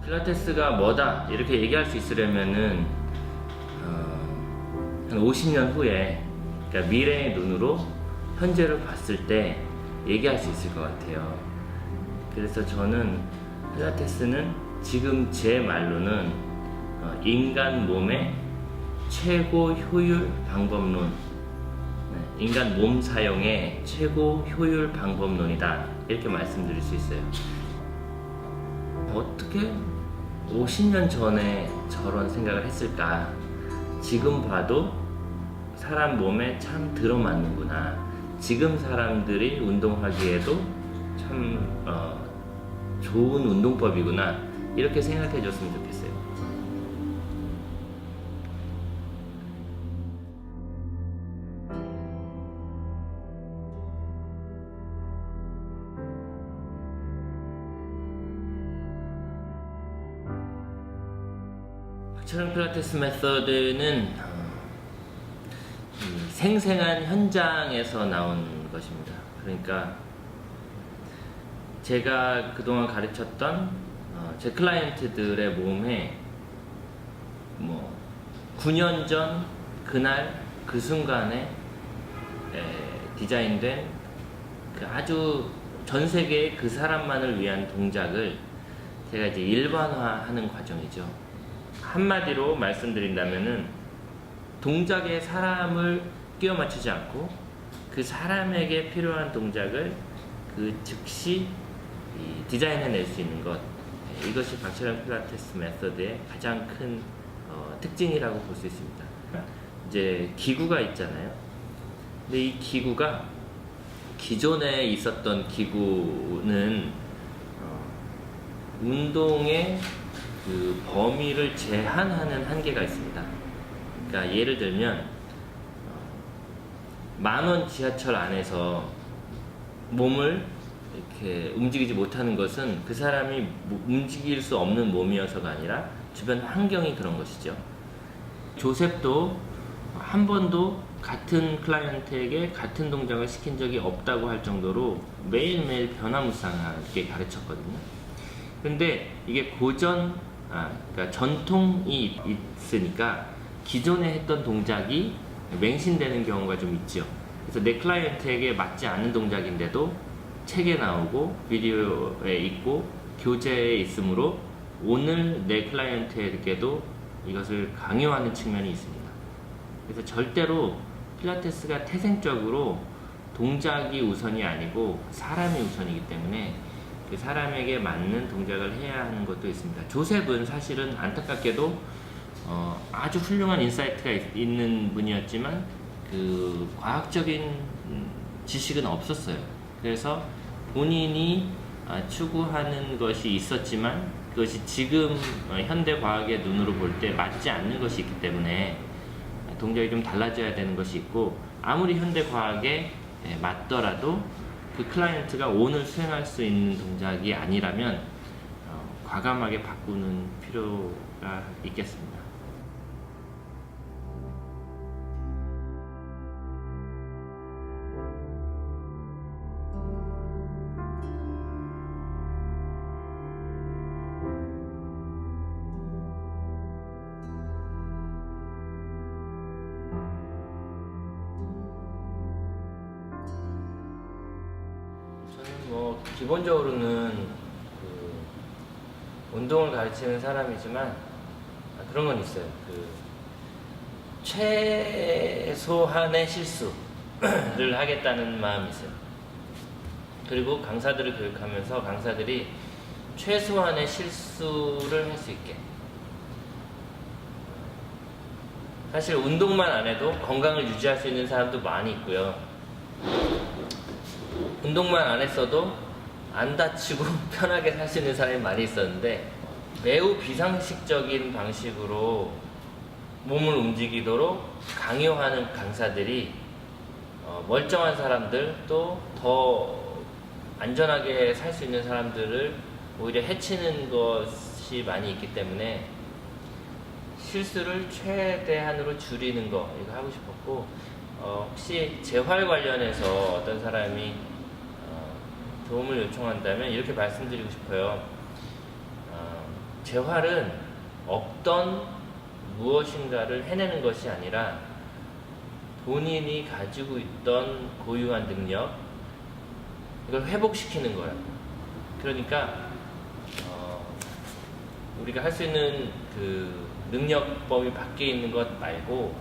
필라테스가 뭐다 이렇게 얘기할 수 있으려면은 한 50년 후에, 그러니까 미래의 눈으로 현재를 봤을 때 얘기할 수 있을 것 같아요. 그래서 저는 필라테스는 지금 제 말로는 인간 몸의 최고 효율 방법론, 인간 몸 사용의 최고 효율 방법론이다 이렇게 말씀드릴 수 있어요. 어떻게 50년 전에 저런 생각을 했을까? 지금 봐도 사람 몸에 참 들어맞는구나. 지금 사람들이 운동하기에도 참 좋은 운동법이구나 이렇게 생각해 줬으면 좋겠어요. 박철영 필라테스 메서드는 생생한 현장에서 나온 것입니다. 그러니까 제가 그동안 가르쳤던 제 클라이언트들의 몸에 9년 전 그날 그 순간에 디자인된 그 아주 전 세계의 그 사람만을 위한 동작을 제가 이제 일반화하는 과정이죠. 한마디로 말씀드린다면은 동작에 사람을 끼워 맞추지 않고 그 사람에게 필요한 동작을 그 즉시 디자인해낼 수 있는 것, 이것이 박철영 필라테스 메서드의 가장 큰 특징이라고 볼 수 있습니다. 이제 기구가 있잖아요. 근데 이 기구가 기존에 있었던 기구는 운동의 그 범위를 제한하는 한계가 있습니다. 그러니까 예를 들면 10,000원 지하철 안에서 몸을 이렇게 움직이지 못하는 것은 그 사람이 움직일 수 없는 몸이어서가 아니라 주변 환경이 그런 것이죠. 조셉도 한 번도 같은 클라이언트에게 같은 동작을 시킨 적이 없다고 할 정도로 매일매일 변화무쌍하게 가르쳤거든요. 근데 이게 그러니까 전통이 있으니까 기존에 했던 동작이 맹신되는 경우가 좀 있죠. 그래서 내 클라이언트에게 맞지 않는 동작인데도 책에 나오고 비디오에 있고 교재에 있으므로 오늘 내 클라이언트에게도 이것을 강요하는 측면이 있습니다. 그래서 절대로 필라테스가 태생적으로 동작이 우선이 아니고 사람이 우선이기 때문에 그 사람에게 맞는 동작을 해야 하는 것도 있습니다. 조셉은 사실은 안타깝게도 아주 훌륭한 인사이트가 있는 분이었지만 그 과학적인 지식은 없었어요. 그래서 본인이 추구하는 것이 있었지만 그것이 지금 현대 과학의 눈으로 볼 때 맞지 않는 것이 있기 때문에 동작이 좀 달라져야 되는 것이 있고, 아무리 현대 과학에 맞더라도 그 클라이언트가 오늘 수행할 수 있는 동작이 아니라면 과감하게 바꾸는 필요가 있겠습니다. 기본적으로는 운동을 가르치는 사람이지만 그런 건 있어요. 최소한의 실수를 하겠다는 마음이 있어요. 그리고 강사들을 교육하면서 강사들이 최소한의 실수를 할 수 있게, 사실 운동만 안 해도 건강을 유지할 수 있는 사람도 많이 있고요. 운동만 안 했어도 안 다치고 편하게 살 수 있는 사람이 많이 있었는데, 매우 비상식적인 방식으로 몸을 움직이도록 강요하는 강사들이 멀쩡한 사람들, 또 더 안전하게 살 수 있는 사람들을 오히려 해치는 것이 많이 있기 때문에 실수를 최대한으로 줄이는 거, 이거 하고 싶었고, 혹시 재활 관련해서 어떤 사람이 도움을 요청한다면 이렇게 말씀드리고 싶어요. 재활은 없던 무엇인가를 해내는 것이 아니라 본인이 가지고 있던 고유한 능력, 이걸 회복시키는 거예요. 그러니까 우리가 할 수 있는 그 능력 범위 밖에 있는 것 말고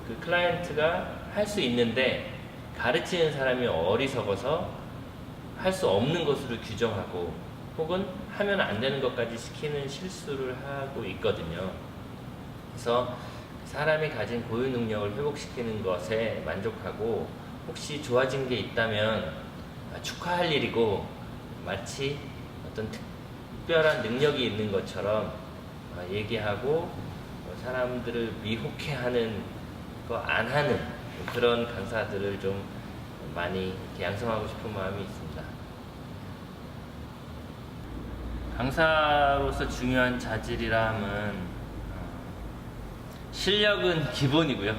그 클라이언트가 할 수 있는데 가르치는 사람이 어리석어서 할 수 없는 것으로 규정하고 혹은 하면 안 되는 것까지 시키는 실수를 하고 있거든요. 그래서 사람이 가진 고유 능력을 회복시키는 것에 만족하고 혹시 좋아진 게 있다면 축하할 일이고 마치 어떤 특별한 능력이 있는 것처럼 얘기하고 사람들을 미혹해하는 거 안 하는 그런 강사들을 좀 많이 양성하고 싶은 마음이 있습니다. 강사로서 중요한 자질이라 함은 실력은 기본이고요.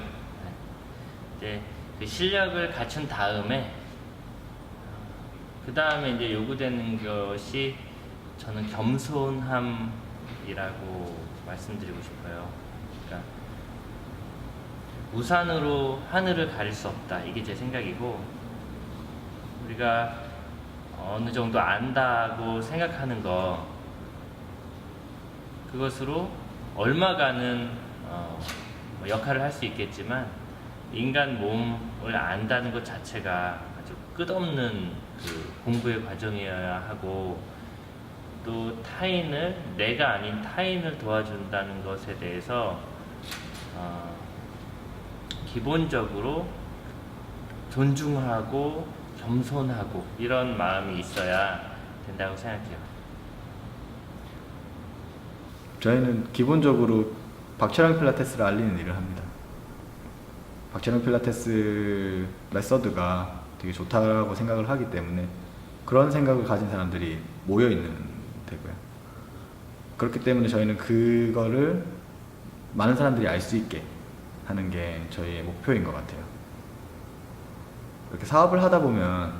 이제 그 실력을 갖춘 다음에 그 다음에 이제 요구되는 것이 저는 겸손함이라고 말씀드리고 싶어요. 그러니까 우산으로 하늘을 가릴 수 없다. 이게 제 생각이고, 우리가 어느 정도 안다고 생각하는 거, 그것으로 얼마간은 역할을 할 수 있겠지만 인간 몸을 안다는 것 자체가 아주 끝없는 그 공부의 과정이어야 하고, 또 타인을, 내가 아닌 타인을 도와준다는 것에 대해서 기본적으로 존중하고 겸손하고 이런 마음이 있어야 된다고 생각해요. 저희는 기본적으로 박철영 필라테스를 알리는 일을 합니다. 박철영 필라테스 메서드가 되게 좋다고 생각을 하기 때문에 그런 생각을 가진 사람들이 모여 있는 데고요. 그렇기 때문에 저희는 그거를 많은 사람들이 알 수 있게 하는 게 저희의 목표인 것 같아요. 이렇게 사업을 하다 보면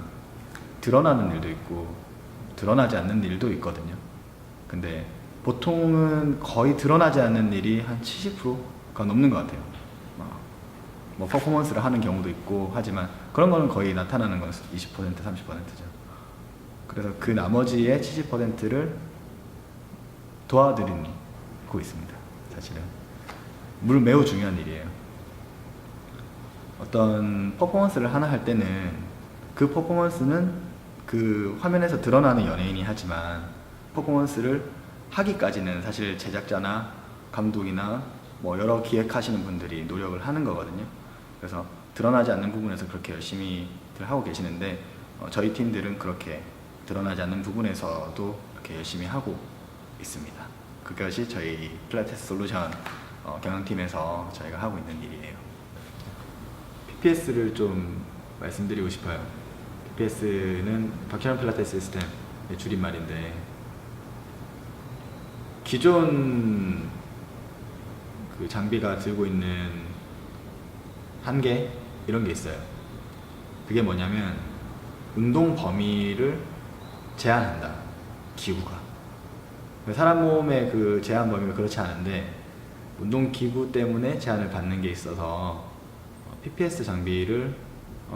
드러나는 일도 있고 드러나지 않는 일도 있거든요. 근데 보통은 거의 드러나지 않는 일이 한 70%가 넘는 것 같아요. 뭐 퍼포먼스를 하는 경우도 있고 하지만 그런 거는 거의 나타나는 건 20%, 30%죠. 그래서 그 나머지의 70%를 도와드리고 있습니다. 사실은 물론 매우 중요한 일이에요. 어떤 퍼포먼스를 하나 할 때는 그 퍼포먼스는 그 화면에서 드러나는 연예인이 하지만 퍼포먼스를 하기까지는 사실 제작자나 감독이나 뭐 여러 기획하시는 분들이 노력을 하는 거거든요. 그래서 드러나지 않는 부분에서 그렇게 열심히 하고 계시는데 저희 팀들은 그렇게 드러나지 않는 부분에서도 이렇게 열심히 하고 있습니다. 그것이 저희 필라테스 솔루션 경영팀에서 저희가 하고 있는 일이에요. PPS를 좀 말씀드리고 싶어요. PPS는 박철영 필라테스 시스템의 줄임말인데 기존 그 장비가 들고 있는 한계 이런 게 있어요. 그게 뭐냐면 운동 범위를 제한한다. 기구가 사람 몸의 그 제한 범위가 그렇지 않은데 운동 기구 때문에 제한을 받는 게 있어서 PPS 장비를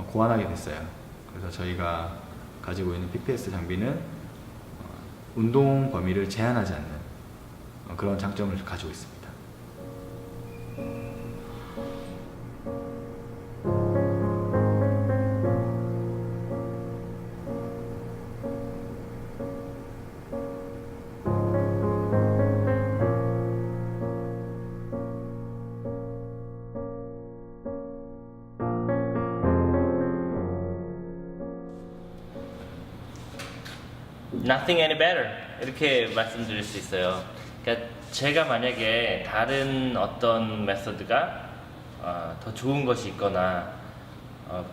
고안하게 됐어요. 그래서 저희가 가지고 있는 PPS 장비는 운동 범위를 제한하지 않는 그런 장점을 가지고 있습니다. Nothing any better 이렇게 말씀드릴 수 있어요. 그러니까 제가 만약에 다른 어떤 메소드가 더 좋은 것이 있거나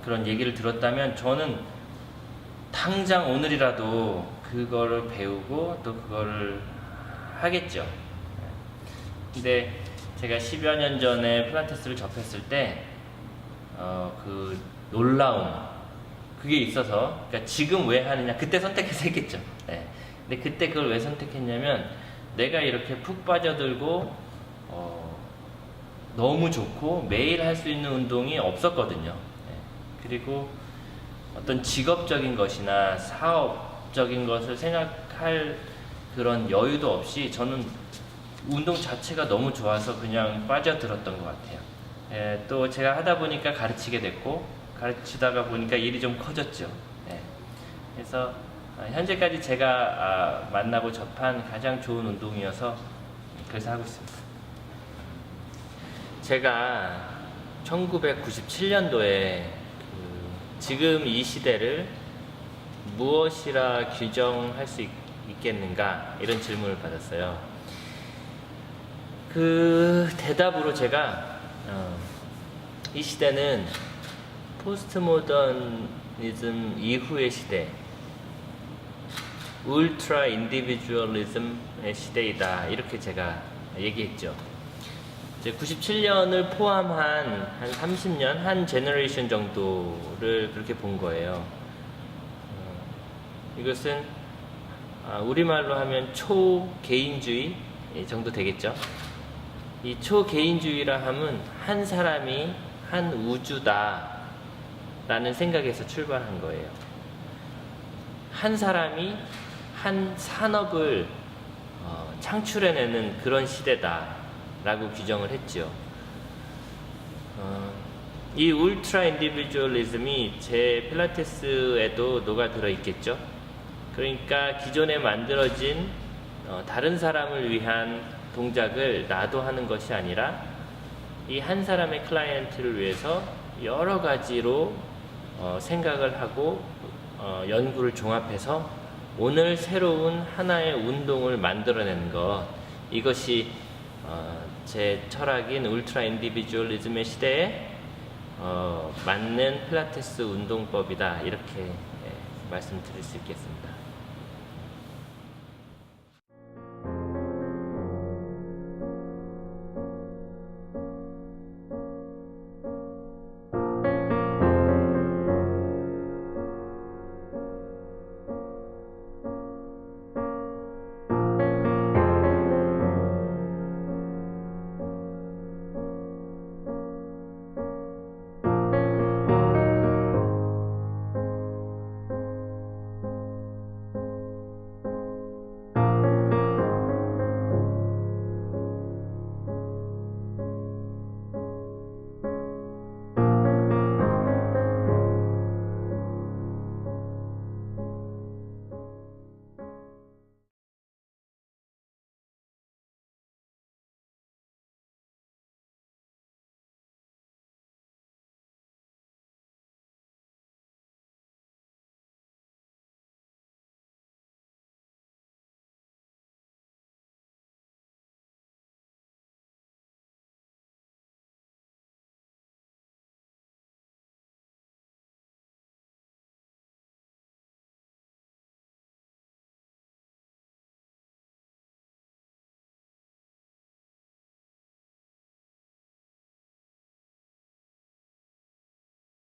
그런 얘기를 들었다면 저는 당장 오늘이라도 그거를 배우고 또 그거를 하겠죠. 근데 제가 10여 년 전에 필라테스를 접했을 때 그 놀라움 그게 있어서, 그러니까 지금 왜 하느냐, 그때 선택해서 했겠죠. 네. 근데 그때 그걸 왜 선택했냐면 내가 이렇게 푹 빠져들고 너무 좋고 매일 할 수 있는 운동이 없었거든요. 네. 그리고 어떤 직업적인 것이나 사업적인 것을 생각할 그런 여유도 없이 저는 운동 자체가 너무 좋아서 그냥 빠져들었던 것 같아요. 예, 또 제가 하다 보니까 가르치게 됐고 가르치다가 보니까 일이 좀 커졌죠. 예. 그래서 현재까지 제가 만나고 접한 가장 좋은 운동이어서 그래서 하고 있습니다. 제가 1997년도에 지금 이 시대를 무엇이라 규정할 수 있겠는가 이런 질문을 받았어요. 그 대답으로 제가 이 시대는 포스트 모더니즘 이후의 시대, 울트라 인디비주얼리즘의 시대이다 이렇게 제가 얘기했죠. 이제 97년을 포함한 한 30년, 한 제너레이션 정도를 그렇게 본 거예요. 이것은 우리말로 하면 초개인주의 정도 되겠죠. 이 초개인주의라 함은 한 사람이 한 우주다 라는 생각에서 출발한 거예요. 한 사람이 한 산업을 창출해내는 그런 시대다 라고 규정을 했죠. 이 울트라 인디비주얼리즘이 제 필라테스에도 녹아들어 있겠죠. 그러니까 기존에 만들어진 다른 사람을 위한 동작을 나도 하는 것이 아니라 이 한 사람의 클라이언트를 위해서 여러 가지로 생각을 하고 연구를 종합해서 오늘 새로운 하나의 운동을 만들어내는 것, 이것이 제 철학인 울트라 인디비주얼리즘의 시대에 맞는 필라테스 운동법이다 이렇게 말씀드릴 수 있겠습니다.